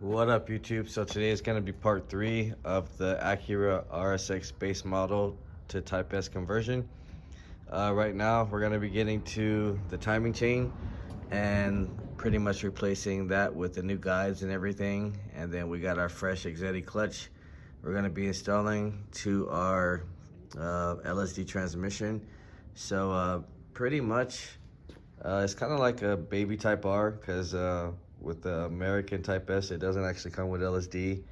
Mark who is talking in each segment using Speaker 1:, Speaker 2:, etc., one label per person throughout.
Speaker 1: What up, YouTube? So today is going to be part 3 of the Acura Rsx base model to Type S conversion. Right now we're going to be getting to the timing chain and pretty much replacing that with the new guides and everything. And then we got our fresh exedy clutch we're going to be installing to our LSD transmission. So pretty much it's kind of like a baby Type R, because with the American Type S, it doesn't actually come with LSD,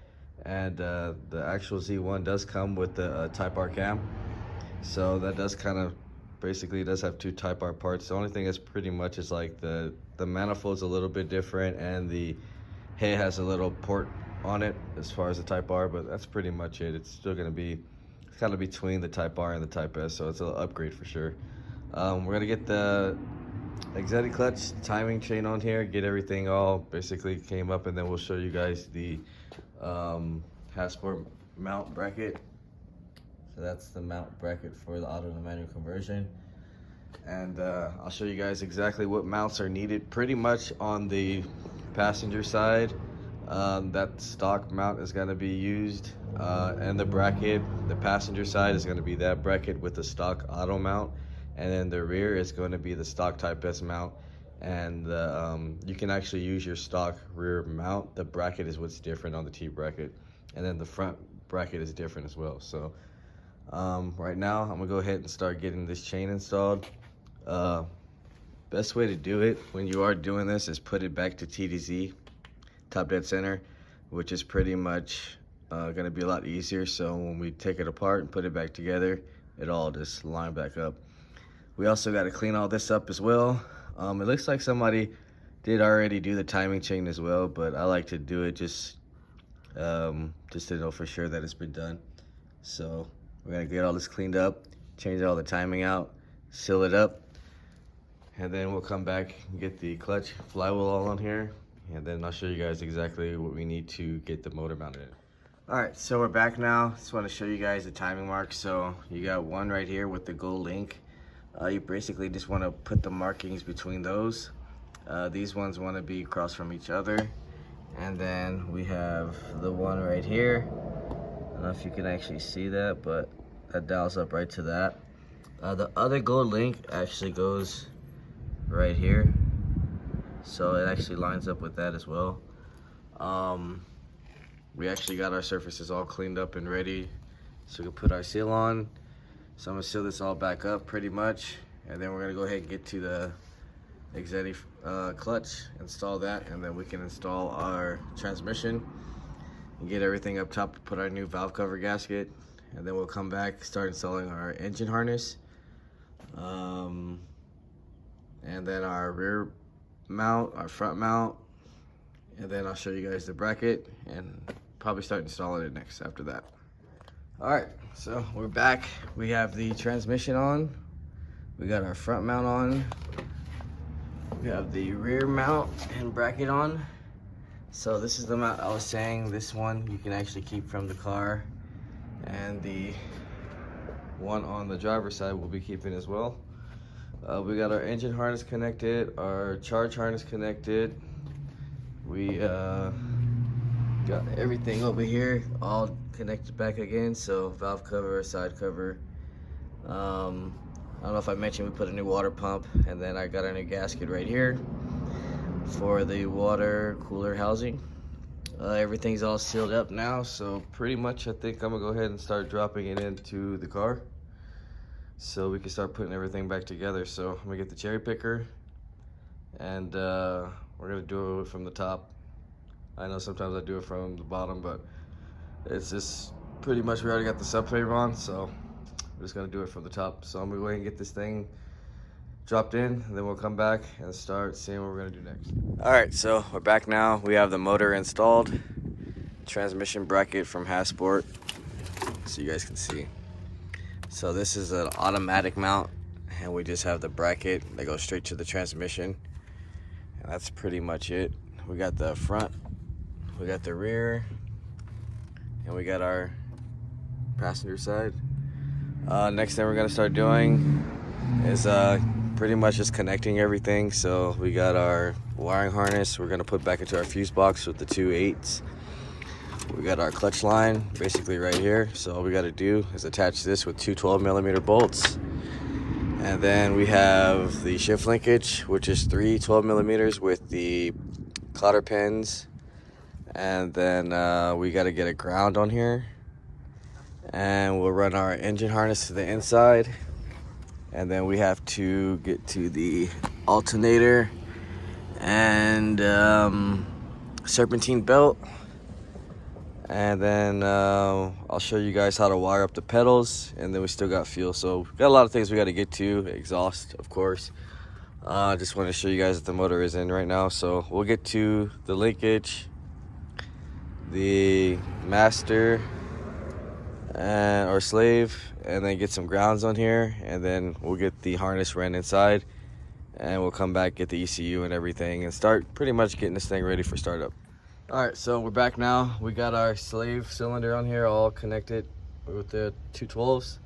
Speaker 1: and the actual Z1 does come with the Type R cam. So that does kind of basically does have two Type R parts. The only thing is pretty much is like the manifold's a little bit different, and the head has a little port on it as far as the Type R, but that's pretty much it. It's still going to be kind of between the Type R and the Type S, so it's an upgrade for sure. We're going to get the exedy clutch timing chain on here, get everything all basically came up, and then we'll show you guys the Passport mount bracket. So that's the mount bracket for the auto to manual conversion, and I'll show you guys exactly what mounts are needed. Pretty much on the passenger side, that stock mount is going to be used, and the bracket, the passenger side is going to be that bracket with the stock auto mount, and then the rear is going to be the stock Type S mount. And you can actually use your stock rear mount. The bracket is what's different on the T bracket, and then the front bracket is different as well. So right now I'm gonna go ahead and start getting this chain installed. Best way to do it when you are doing this is put it back to TDZ, top dead center, which is pretty much gonna be a lot easier. So when we take it apart and put it back together, it all just line back up. We also got to clean all this up as well. It looks like somebody did already do the timing chain as well, but I like to do it just to know for sure that it's been done. So we're gonna get all this cleaned up, change all the timing out, seal it up, and then we'll come back and get the clutch flywheel all on here, and then I'll show you guys exactly what we need to get the motor mounted in. All right, so we're back now. Just want to show you guys the timing marks. So you got one right here with the gold link. You basically just want to put the markings between those. These ones want to be across from each other. And then we have the one right here. I don't know if you can actually see that, but that dials up right to that. The other gold link actually goes right here. So it actually lines up with that as well. We actually got our surfaces all cleaned up and ready, so we can put our seal on. So I'm gonna seal this all back up pretty much, and then we're gonna go ahead and get to the exedy clutch, install that, and then we can install our transmission and get everything up top, put our new valve cover gasket, and then we'll come back, start installing our engine harness, and then our rear mount, our front mount, and then I'll show you guys the bracket and probably start installing it next after that. All right, so we're back. We have the transmission on. We got our front mount on. We have the rear mount and bracket on. So this is the mount I was saying. This one you can actually keep from the car, and the one on the driver's side we'll be keeping as well. We got our engine harness connected, our charge harness connected. We got everything over here all connected back again, so valve cover, side cover. I don't know if I mentioned we put a new water pump, and then I got a new gasket right here for the water cooler housing. Everything's all sealed up now, so pretty much I think I'm gonna go ahead and start dropping it into the car so we can start putting everything back together. So I'm gonna get the cherry picker, and we're gonna do it from the top. I know sometimes I do it from the bottom, but it's just pretty much we already got the subframe on, so we're just gonna do it from the top. So I'm gonna go ahead and get this thing dropped in, and then we'll come back and start seeing what we're gonna do next. All right, so we're back now. We have the motor installed, transmission bracket from Passport, so you guys can see. So this is an automatic mount, and we just have the bracket that goes straight to the transmission, and that's pretty much it. We got the front, we got the rear, and we got our passenger side. Next thing we're gonna start doing is pretty much just connecting everything. So we got our wiring harness we're gonna put back into our fuse box with the 2 8s. We got our clutch line basically right here. So all we got to do is attach this with 2 12mm bolts. And then we have the shift linkage, which is 3 12mm with the cotter pins. And then we got to get a ground on here. And we'll run our engine harness to the inside. And then we have to get to the alternator and serpentine belt. And then I'll show you guys how to wire up the pedals, and then we still got fuel. So we've got a lot of things we got to get to. Exhaust, of course. Just want to show you guys that the motor is in right now. So we'll get to the linkage, the master, and our slave, and then get some grounds on here, and then we'll get the harness ran inside, and we'll come back, get the ECU and everything, and start pretty much getting this thing ready for startup. All right, so we're back now. We got our slave cylinder on here all connected with the 2 12s.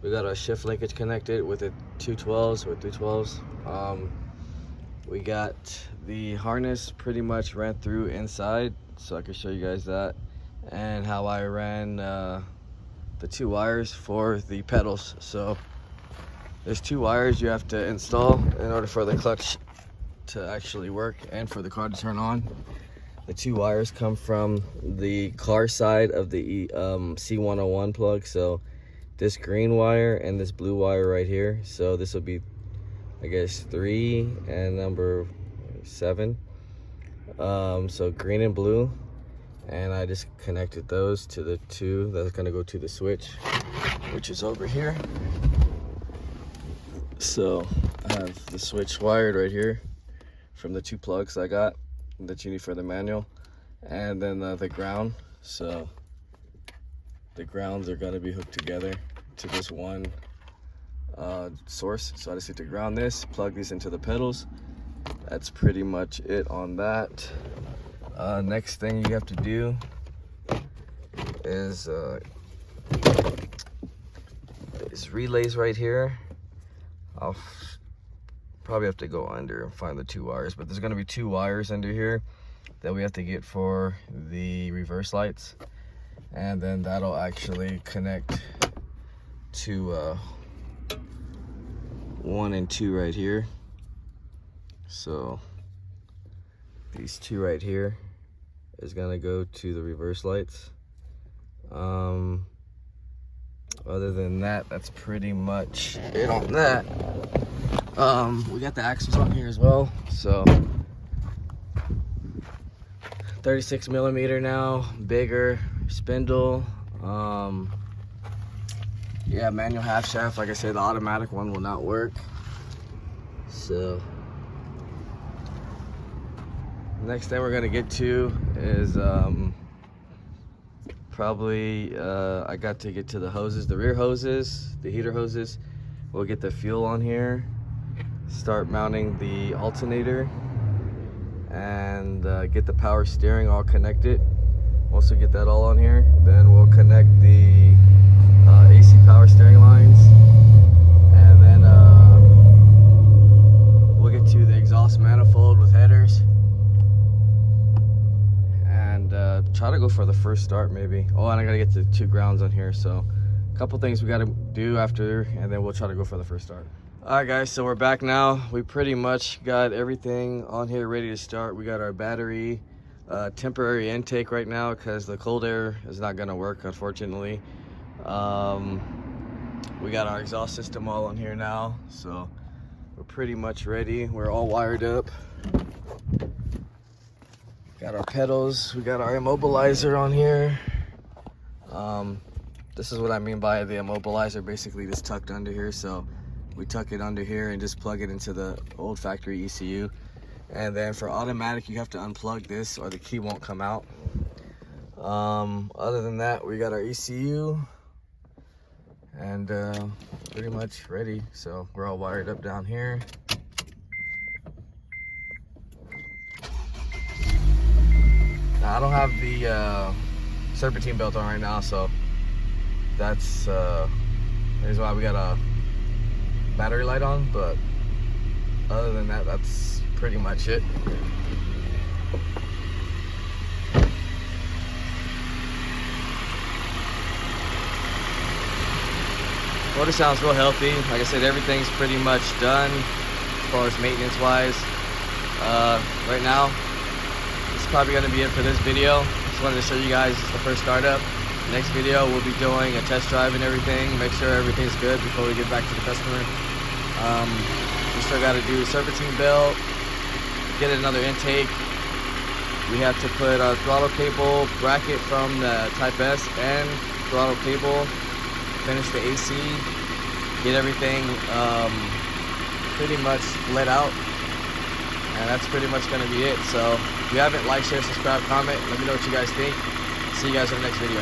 Speaker 1: We got our shift linkage connected with the 2 12s or 3 12s. We got the harness pretty much ran through inside, so I can show you guys that, and how I ran the 2 wires for the pedals. So there's 2 wires you have to install in order for the clutch to actually work and for the car to turn on. The 2 wires come from the car side of the C101 plug. So this green wire and this blue wire right here. So this will be, I guess, 3 and number 7. So green and blue. And I just connected those to the 2 that's gonna go to the switch, which is over here. So I have the switch wired right here from the 2 plugs I got that you need for the manual, and then the ground. So the grounds are gonna be hooked together to this one source. So I just need to ground this, plug these into the pedals. That's pretty much it on that. Next thing you have to do is relays right here. I'll probably have to go under and find the 2 wires, but there's going to be 2 wires under here that we have to get for the reverse lights, and then that'll actually connect to 1 and 2 right here. So these 2 right here is gonna go to the reverse lights. Other than that, that's pretty much it on that. We got the axles on here as well. So 36mm now, bigger spindle. Yeah, manual half shaft. Like I said, the automatic one will not work. So next thing we're gonna get to is probably I got to get to the hoses, the rear hoses, the heater hoses. We'll get the fuel on here, start mounting the alternator, and get the power steering all connected. Once we get that all on here, then we'll connect the AC power steering lines, and then we'll get to the exhaust manifold with headers, and try to go for the first start maybe. Oh, and I gotta get the 2 grounds on here. So a couple things we gotta do after, and then we'll try to go for the first start. All right guys, so we're back now. We pretty much got everything on here ready to start. We got our battery, temporary intake right now because the cold air is not gonna work, unfortunately. We got our exhaust system all on here now, so we're pretty much ready. We're all wired up. Got our pedals, we got our immobilizer on here. This is what I mean by the immobilizer, basically just tucked under here. So we tuck it under here and just plug it into the old factory ECU. And then for automatic, you have to unplug this or the key won't come out. Other than that, we got our ECU and pretty much ready. So we're all wired up down here. Now, I don't have the serpentine belt on right now, so that's why we got a battery light on, but Other than that, that's pretty much it. Motor sounds real healthy. Like I said, everything's pretty much done as far as maintenance wise. Right now, it's probably going to be it for this video. Just wanted to show you guys the first startup. Next video, we'll be doing a test drive and everything. Make sure everything's good before we get back to the customer. We still got to do servicing belt, get another intake. We have to put our throttle cable bracket from the Type S and throttle cable, finish the AC, get everything pretty much let out, and that's pretty much going to be it. So if you haven't, like, share, subscribe, comment, let me know what you guys think. See you guys in the next video.